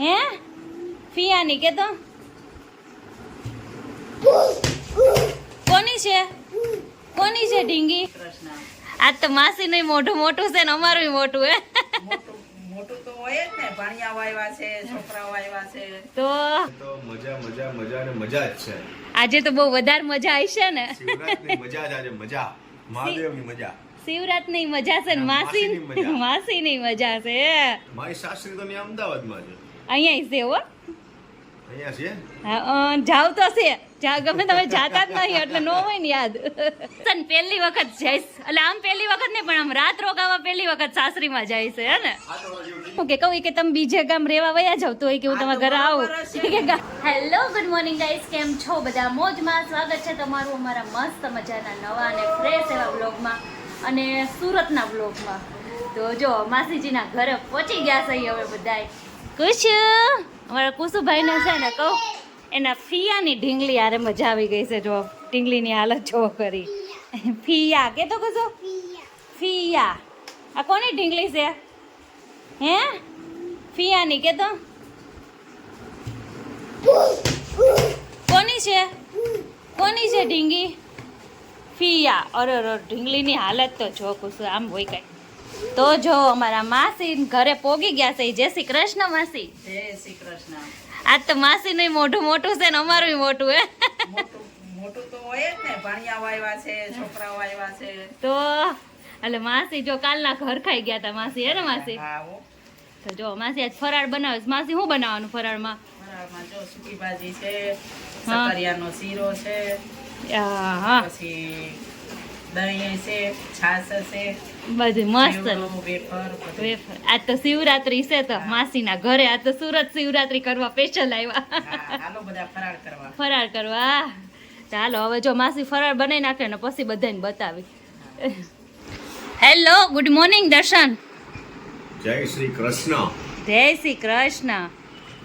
હે ફિયાની કે તો કોની છે ઢીંગી? આજ તો માસી નું મોઢું મોટું છે ને અમારું મોટું હે. મોટું તો હોય જ ને. ભાણિયા વાયવા છે, છોકરાઓ વાયવા છે. તો મજા મજા મજા ને મજા જ છે. આજે તો બહુ વધારે મજા આવી છે ને. શિવરાત્રીની મજા જ આજે મજા. મહાદેવની મજા. શિવરાતની મજા છે ને માસીની મજા છે. મારી સાસરી તો ત્યાં અમદાવાદમાં છે. અહીંયા છે હો. અહીંયા છે. હા જાવ તો છે. ગમે તમે જાતા જ નહીં એટલે નો હોય ને યાદ. પહેલી વખત જઈશ એટલે આમ પહેલી વખત નહીં પણ આમ રાત રોકાવા પહેલી વખત સાસરીમાં જાય છે હે ને. ઓકે કહું કે તમે બીજે ગામ રેવા વયા જાવ તો કે હું તમારા ઘરે આવું. હેલો ગુડ મોર્નિંગ ગાઈસ, કેમ છો બધા? મોજમાં સ્વાગત છે તમારું અમારા મસ્ત મજાના નવા અને ફ્રેશ એવા વ્લોગમાં અને સુરતના વ્લોગમાં. તો જો માસીજીના ઘરે પહોંચી ગયા છે હવે બધાય. કુશ અમારા કુશુભાઈને છે ને કહું એના ફિયાની ઢીંગલી યારે મજા આવી ગઈ છે. જો ઢીંગલીની હાલત જો કરી. ફિયા કે તો કશો ફિયા. આ કોની ઢીંગલી છે હે? ફિયાની કે તો કોની છે ઢીંગી? ફિયા. અરે ઢીંગલીની હાલત તો જો કુશું આમ હોય કઈ. તો જો અમારા માસી ઘરે પોગી ગયા છે. જય શ્રી કૃષ્ણ માસી. જય શ્રી કૃષ્ણ. આજ તો માસી નું મોઢું મોટું છે ને અમારું મોટું હે. મોટું તો હોય જ ને. ભાણિયા વાયવા છે, છોકરાઓ વાયવા છે. તો એટલે માસી જો કાલના ઘર ખાઈ ગયા હતા માસી હે ને માસી. હા હો. તો જો માસી આજ ફરાળ બનાવે છે. માસી શું બનાવવાનું ફરાળમાં? ફરાળમાં જો સૂકી ભાજી છે, સકરિયાનો શીરો છે, હા પછી દહીં છે, છાશ છે, બધું મસ્ત. વેફર બધું. વેફર. આજ તો શિવરાત્રી છે તો માસીના ઘરે આજ તો સુરત શિવરાત્રી કરવા સ્પેશિયલ આવ્યા. હા, હાલો બધા ફરાળ કરવા. ફરાળ કરવા. ચાલો હવે જો માસી ફરાળ બનાવી નાખે ને પછી બધાને બતાવી. હેલો ગુડ મોર્નિંગ દર્શન. જય શ્રી કૃષ્ણ. જય શ્રી કૃષ્ણ.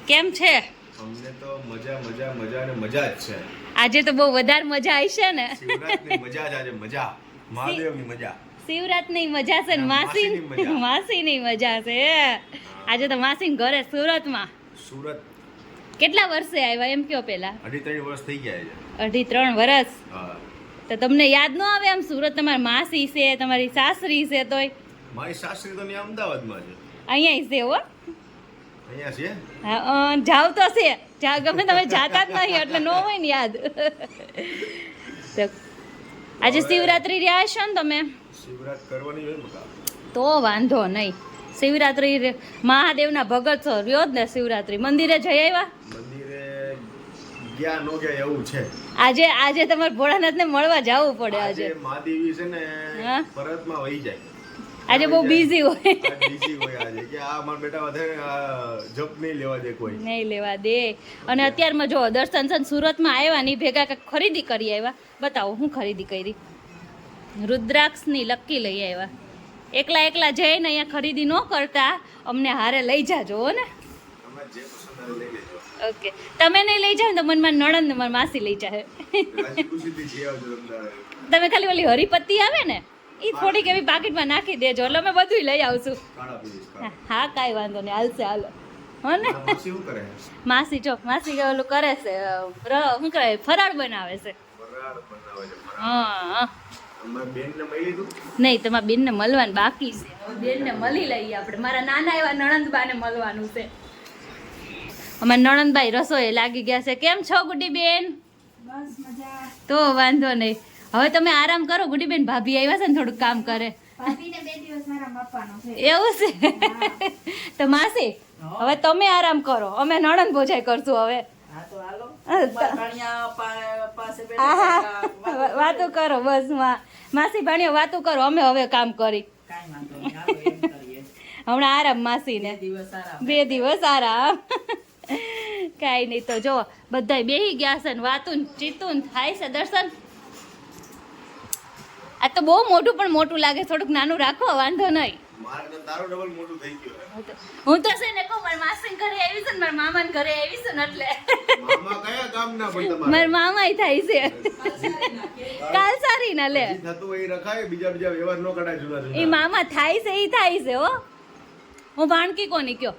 કેમ છે? અમને તો મજા મજા મજા ને મજા જ છે. આજે તો બહુ વધારે મજા આવી છે ને. શિવરાત્રીની મજા જ આજે મજા. મહાદેવની મજા. શિવરાતની મજા છે ને માસીની મજા છે. આજે તો માસી ઘરે સુરતમાં. સુરત કેટલા વર્ષે આવ્યા એમ કયો પેલા? 2.5 વર્ષ થઈ ગયા છે. 2.5 વર્ષ. હા. તો તમને યાદ ન આવે આમ સુરત તમારી માસી છે, તમારી સાસરી છે તોય? મારી સાસરી તો ત્યાં અમદાવાદમાં છે. અહીંયા છે હો. અહીંયા છે. હા જાવ તો છે. ગમે તમે જાતા જ નહીં એટલે નો હોય ને યાદ. તો આજે શિવરાત્રી રહ્યા છો ને તમે? શિવરાત કરવાની હોય બકા. તો વાંધો નહીં. શિવરાત્રી મહાદેવના ભગત છો રહ્યો જ ને. શિવરાત્રી મંદિરે જઈ આવ્યા? મંદિરે ગયા નો ગયા એવું છે. આજે તમારે ભોળાનાથને મળવા જવું પડે. આજે મહાદેવી છે ને હા? પરતમાં વહી જાય. આજે બહુ બિઝી હોય. બીજી હોય આજે કે આ મારા બેટા વધારે જપ નહીં લેવા દે કોઈ. નહીં લેવા દે. અને અત્યારમાં જો દર્શન સુરતમાં આવ્યા ની ભેગા કંઈક ખરીદી કરી આવ્યા. બતાવો હું ખરીદી કરી? રુદ્રાક્ષની લક્કી લઈ આવ્યા. એકલા જઈને અહીંયા ખરીદી ન કરતા અમને હારે લઈ જાજો હો ને. તમારે જે પસંદ આવે લઈ લેજો. ઓકે તમે નહીં લઈ જાવ ને તો મને મારી નણંદ ને મારી માસી લઈ જાય. રાજી ખુશીથી જઈ આવજો અમદાવાદ. તમે ખાલી ઓલી હરિપત્તી આવે ને એ થોડીક એવી પાકીટમાં નાખી દેજો એટલે અમે બધું લઈ આવશું. કાળા પીલીસ કાળા. હા કાંઈ વાંધો નહીં હાલશે હાલો હો ને. માસી શું કરે? માસી ઓલું કરે છે શું કરે ફરાળ બનાવે છે. વરાળ બનાવે છે. હા અમારા બેનને મળી લીધું? નહીં તમારા બેનને મળવાનું બાકી છે. બેનને મળી લઈએ આપણે. મારા નાના એવા નણંદબાને મળવાનું છે. અમારા નણંદબાઈ રસોઈ લાગી ગયા છે. કેમ છો ગુડી બેન? બસ મજા. તો વાંધો નહીં. હવે તમે આરામ કરો ગુડી બેન. ભાભી આવ્યા છે ને થોડુંક કામ કરે. ભાભીને 2 દિવસ મારા બાપાનો છે. એવું છે? તો માસી હવે તમે આરામ કરો. અમે નણંદ ભોજાઈ કરશું હવે. હા તો હાલો. ભાણિયા પાસે આહા બેઠા વાતો કરો બસ. માસી ભાણીઓ વાતો કરો. અમે હવે કામ કરી. કાઈ વાંધો નહીં. હાલો એમ કરીએ. હમણાં આરામ માસીને. 2 દિવસ આરામ. 2 દિવસ આરામ. કાંઈ નહીં. તો જો બધા બેહી ગયા છે ને વાતું ચીતું થાય છે. દર્શન આ તો બહુ મોટું લાગે. થોડુંક નાનું રાખો વાંધો નહીં. મારે તો તારું ડબલ મોટું થઈ ગયું. હું તો છે ને કહું મારા માસી ઘરે આવી છું ને મારા મામાને ઘરે આવી છું ને એટલે મામા કયા ગામના પણ તમારે? મારા મામાય થાય છે. કાલસારી ના લે હજી થતું હોય એ રખાય. બીજા વ્યવહાર ન કરાય જુદા એ જુદા. મામા થાય છે એ થાય છે હો. હું ભાણકી કોની કયો?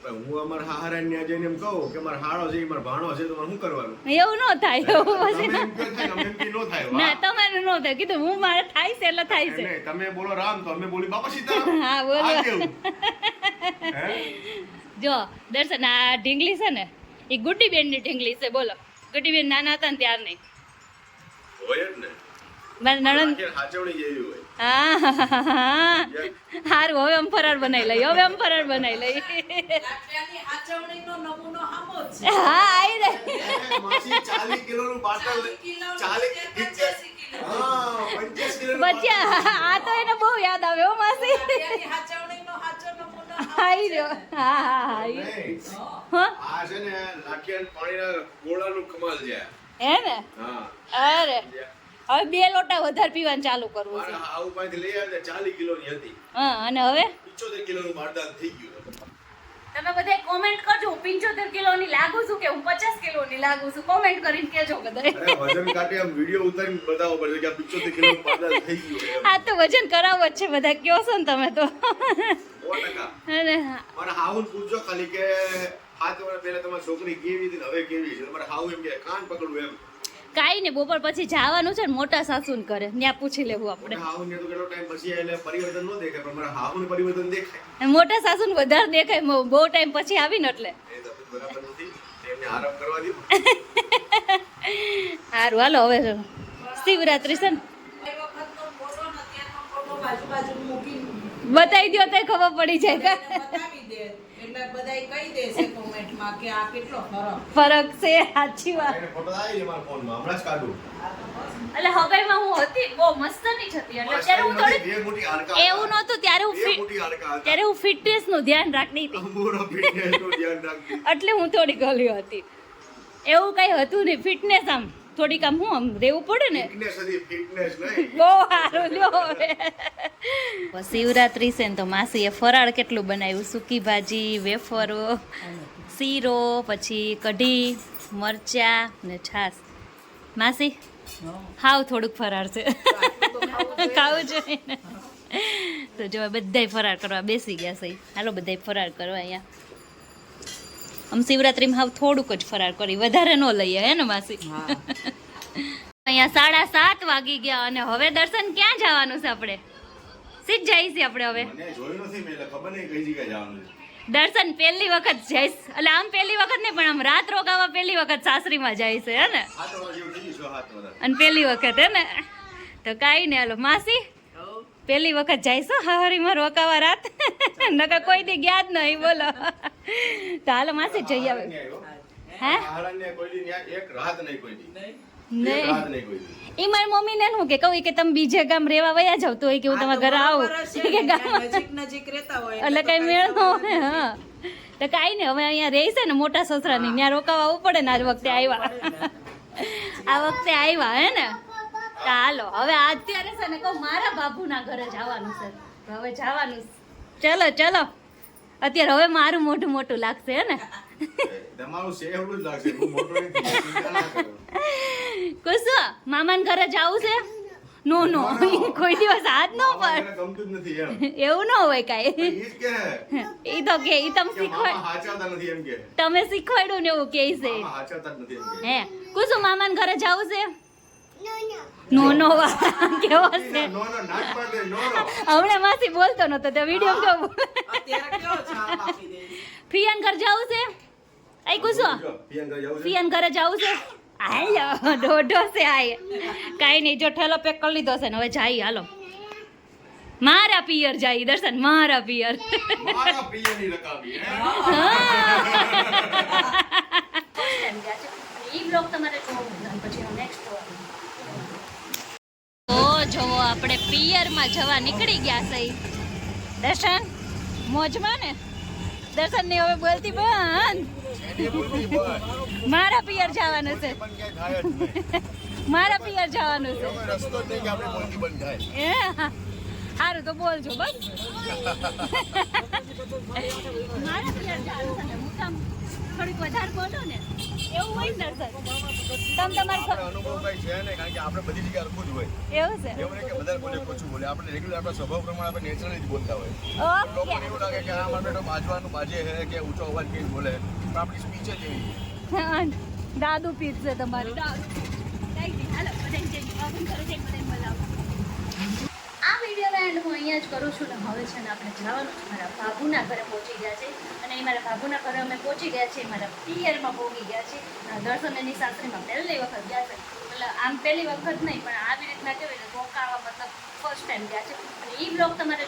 પણ હું અમારા હાહરાને ત્યાં જઈને એમ કહું કે મારો હાળો છે ઈ મારો ભાણો છે તો મારે શું કરવાનું? એવું ન થાય એવું પછી તમે એમ કહો થાય, અમે એમ કહી ન થાય. ના વાહ. તમારે ન થાય કીધું હું મારે થાય છે એટલે થાય છે નહીં, તમે બોલો રામ તો અમે બોલી બાપા સીતારામ. હા, બોલો. આ કેવું? હે? જો દર્શન આ ઢીંગલી છે ને એ ગુड्डी બેન ની ઢીંગલી છે બોલો ગુड्डी બેન નાના હતા ને ત્યાર નહીં હોય જ ને. મારા નણંદ આખી હાચવણી જેવી હોય. હા હારું હવે આમ ફરાળ બનાવી લઈ હવે આમ ફરાળ બનાવી લઈ લાકડાની હાચવણીનો નમૂનો આવો જ છે. હા આવી રે માસી 40 કિલોનું બાટલ 40 હા 25 કિલોનું પછી આ તો એને બહુ યાદ આવે હો માસી લાકડાની હાચવણીનો હાચો નમૂનો આવી રહ્યો હા હા હા આવી. નહીં. હા આ છે ને લાઠિયાન પાણીના ગોળાનું કમાલ છે. હે ને હા. અરે હવે 2 લોટા વધારે પીવાનું ચાલુ કરવું છે મારા આવું પાસેથી લઈ આવ્યા 40 કિલોની હતી. હા અને હવે 75 કિલોનું બારદાન થઈ ગયું. તમે બધા કોમેન્ટ કરજો હું 75 કિલોની લાગુ છું કે હું 50 કિલોની લાગુ છું કોમેન્ટ કરીને કહેજો બધા અરે વજન કાઢી આમ વિડિયો ઉતારીને બતાવવો પડશે કે આ 75 કિલોનું બારદાન થઈ ગયું એમ. આ તો વજન કરાવવો જ છે બધા કયો છો ને તમે તો 100%. અને મારા હાઉન પૂછજો ખાલી કે 7 વર્ષ પહેલા તમારી છોકરી કેવી હતી ને હવે કેવી છે? મારા હાઉ એમ કે કાન પકડવું એમ. કાઈ ને બપોર પછી જવાનું છે ને મોટા સાસુન કરે ત્યાં પૂછી લેવું આપણે મારા હાઉન ને તો કેટલો ટાઈમ પછી એટલે પરિવર્તન ન દેખાય પણ મારા હાઉન પરિવર્તન દેખાય. મોટા સાસુન વધારે દેખાય બહુ ટાઈમ પછી આવીને એટલે એ તબિયત બરાબર નથી એમને આરામ કરવા દો. સારું હાલો હવે શિવરાત્રી છે ને એ વખતનો ફોટો ને અત્યારનો ફોટો બાજુ મૂકીને બતાવી દો તો ખબર પડી જાય કે બતાવી દે એટલે બધાય કહી દેશે કોમેન્ટમાં કે આ કેટલો ફરક. ફરક છે સાચી વાત એને ફોટો આવી છે મારા ફોનમાં હમણાં જ કાઢું. એટલે હગાઈમાં હું હતી બહુ મસ્ત ની જ હતી એટલે ત્યારે હું થોડી બે મોટી હાડકાં એવું હતા. નહોતું ત્યારે હું બે મોટી હાડકાં હતા. ત્યારે હું ફિટનેસ નું ધ્યાન રાખતી હતી પૂરો ફિટનેસનું ધ્યાન રાખતી. એટલે હું થોડી ગલી હતી એવું કઈ હતું નહીં ફિટનેસ આમ થોડીક આમ હું આમ રહેવું પડે ને ફિટનેસ હતી ફિટનેસ નહીં. બહુ સારું લ્યો હવે શિવરાત્રી છે ને તો માસીએ ફરાળ કેટલું બનાવ્યું સૂકી ભાજી વેફરો શીરો પછી કઢી મરચા ને છાશ માસી હાવ થોડુંક ફરાળ છે ખાવું જોઈએ ને તો જો બધાય ફરાળ કરવા બેસી ગયા છે હાલો બધાય ફરાળ કરવા અહીંયા આમ શિવરાત્રીમાં હાવ થોડુંક જ ફરાળ કરી વધારે ન લઈએ હે ને માસી અહીંયા 7:30 વાગી ગયા અને હવે દર્શન ક્યાં જવાનું છે આપણે સીધ જઈએ છીએ આપણે હવે મને જોયું નથી મેં એટલે ખબર નહીં કઈ જગ્યાએ જવાનું છે. દર્શન પહેલી વખત જઈશ એટલે આમ પહેલી વખત નહીં પણ આમ રાત રોકાવા પહેલી વખત સાસરીમાં જાય છે હે ને 7 વર્ષ જેવું થઈ ગયું, 7 વર્ષ. અને પહેલી વખત હે ને તો કાંઈ નહીં હાલો માસી પહેલી વખત જઈશું હવારીમાં રોકાવા રાત નકર કોઈ દી ગયા જ નહીં બોલો તો હાલો માસી જઈ આવે નહીં આવ્યો. હે મહારાજને કોઈ દી ન્યા એક રાત નહીં કોઈ દી. એક નહીં રાત નહીં કોઈ દી. એ મારી મમ્મીને શું કે કહું કે તમે બીજે ગામ રેવા વયા જાવ તો કે હું તમારા ઘરે આવું કે ગામ નજીક રહેતા હોય એટલે કઈ મેળ ન હોય હા તો કાંઈ નહીં હવે અહીંયા રહી છે ને મોટા સસરાની ત્યાં રોકાવા આવવું પડે ને આ વખતે આવ્યા આ વખતે આવ્યા હે ને તો હાલો હવે અત્યારે છે ને કહું મારા બાબુના ઘરે જવાનું છે તો હવે જવાનું ચલો ચલો અત્યારે હવે મારું મોટું મોટું લાગશે હે ને તમારું છે એવડું જ લાગશે બહુ મોટું નથી ચિંતા ના કરો. કુસુ મામાના ઘરે જવું છે નો નો કોઈ દિવસ હાથ ન મામાને પડ ગમતું જ નથી એમ. એવું ન હોય કાંઈ ઈ જ કે એ તો કે ઈ તમે કે શીખવાડ મામા હાચવતા નથી એમ કે. તમે શીખવાડ્યું ને એવું કે છે મામા હાચવતા જ નથી એમ કે. હે કુસુ મામાના ઘરે જવું છે નો નો કેવો છે નો નો નાક પાડ દે નો નો. હમણાં માસી બોલતો નતો તે વિડીયો કેવો અત્યારે કેવો છાપ આપી દે ફિયાન ઘર જવું છે આઈ કુસુ જો, પિયંકા જવું છે? ફિયાન ઘરે જવું છે હાલો દોઢો છે આય કાઈ નહીં જો ઠેલો પેક કરી લીધો છે ને હવે જાય હાલો મારા પિયર જાય દર્શન મારા પિયર મારા પિયરની રકાબી, હે? ઈ બ્લોગ તમારે જોવું પછી નેક્સ્ટ તો જોવો આપણે પિયરમાં જવા નીકળી ગયા છે દર્શન મોજમાં ને દર્શન ને હવે બોલતી બંધ એની બોલતી બંધ. મારા પિયર જવાનું છે બંધ ક્યાંય થાય જ નહીં. મારા પિયર જવાનું છે એવો રસ્તો જ નહીં કે આપણે બોલતી બંધ થાય. એ સારું તો બોલજો બસ મારા પિયર જવાનું છે ને હું કામ થોડીક વધારે બોલો ને એવું હોય ને દર્શન તમ તમારે આપણે અનુભવ કઈ છે નહીં, કારણ કે આપણે બધી જગ્યાએ હરખું જ હોય. એવું છે એવું નહીં કે વધારે બોલે ઓછું બોલે. આપણે રેગ્યુલર આપણા સ્વભાવ પ્રમાણે આપણે નેચરલી જ બોલતા હોય. ઓકે લોકોને એવું લાગે કે આ મારો બેટો બાજવાનું બાજે છે કે ઊંચો અવાજ કઈ બોલે, પણ આપણી સ્પીચ જ એવી છે. દાદુ પીટ છે તમારી દાદુ કઈ નહીં હાલો બધાને જઈને ઓપન કરો જઈને બધાને બોલાવો આ વિડીયોનો એન્ડ હું અહીંયા જ કરું છું ને હવે છે ને આપણે જવાનું છે મારા બાબુના ઘરે પહોંચી ગયા છે અને એ મારા બાબુના ઘરે અમે પહોંચી ગયા છીએ મારા પિયરમાં પહોંચી ગયા છે દર્શન એની સાસરીમાં પહેલી વખત ગયા છે એટલે આમ પહેલી વખત નહીં પણ આવી રીતના કેવી રીતે રોકાવા મતલબ ફર્સ્ટ ટાઈમ ગયા છે અને એ બ્લોગ તમારે